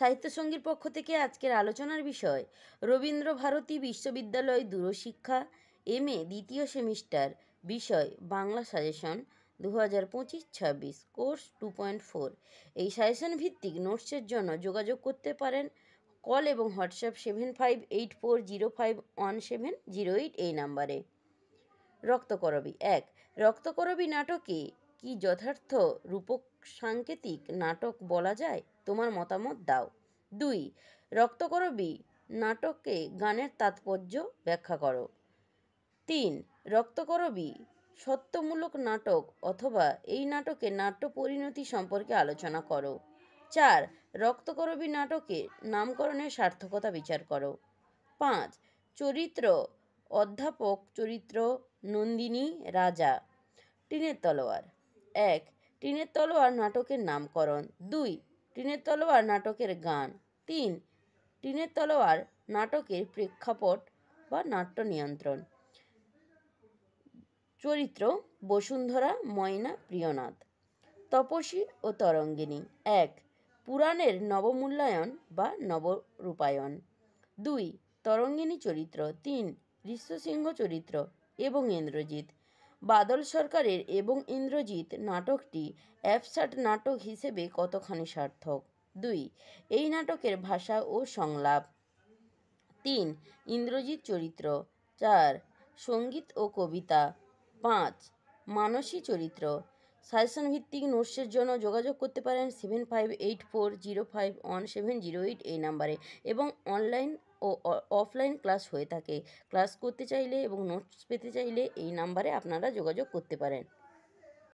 সাহিত্য সঙ্গীর পক্ষ থেকে আজকের আলোচনার বিষয় রবীন্দ্রভারতী বিশ্ববিদ্যালয় দূরশিক্ষা MA দ্বিতীয় সেমিস্টার, বিষয় বাংলা সাজেশন 2025-26, কোর্স 2.4। এই সাজেশন ভিত্তিক নোটসের জন্য যোগাযোগ করতে পারেন কল এবং হোয়াটসঅ্যাপ 7584051708 এই নাম্বারে। রক্তকরবী 1। রক্তকরবী নাটকে কি যথার্থ রূপক সাংকেতিক নাটক বলা যায়? তোমার মতামত দাও। 2। রক্তকরবী নাটকে গানের তাৎপর্য ব্যাখ্যা করো। 3। রক্তকরবী সত্যমূলক নাটক অথবা এই নাটকের নাট্য পরিণতি সম্পর্কে আলোচনা করো। 4। রক্তকরবী নাটকের নামকরণের সার্থকতা বিচার করো। 5। চরিত্র অধ্যাপক চরিত্র নন্দিনী রাজা। টিনের তলোয়ার 1। টিনের তলোয়ার নাটকের নামকরণ। 2। টিনের তলোয়ার নাটকের গান। 3। টিনের তলোয়ার নাটকের প্রেক্ষাপট বা নাট্য নিয়ন্ত্রণ। চরিত্র বসুন্ধরা, ময়না, প্রিয়নাথ। তপসী ও তরঙ্গিনী 1। পুরাণের নবমূল্যায়ন বা নবরূপায়ণ। 2। তরঙ্গিনী চরিত্র। 3। ঋষ্যসিংহ চরিত্র এবং ইন্দ্রজিৎ। বাদল সরকারের এবং ইন্দ্রজিৎ নাটকটি অ্যাবসার্ড নাটক হিসেবে কতখানি সার্থক? 2। এই নাটকের ভাষা ও সংলাপ। 3। ইন্দ্রজিৎ চরিত্র। 4। সঙ্গীত ও কবিতা। 5। মানসী চরিত্র। সাজেশন ভিত্তিক নোটসের জন্য যোগাযোগ করতে পারেন 7584051708 এই নাম্বারে এবং অনলাইন ও অফলাইন ক্লাস হয়ে থাকে। ক্লাস করতে চাইলে এবং নোটস পেতে চাইলে এই নাম্বারে আপনারা যোগাযোগ করতে পারেন।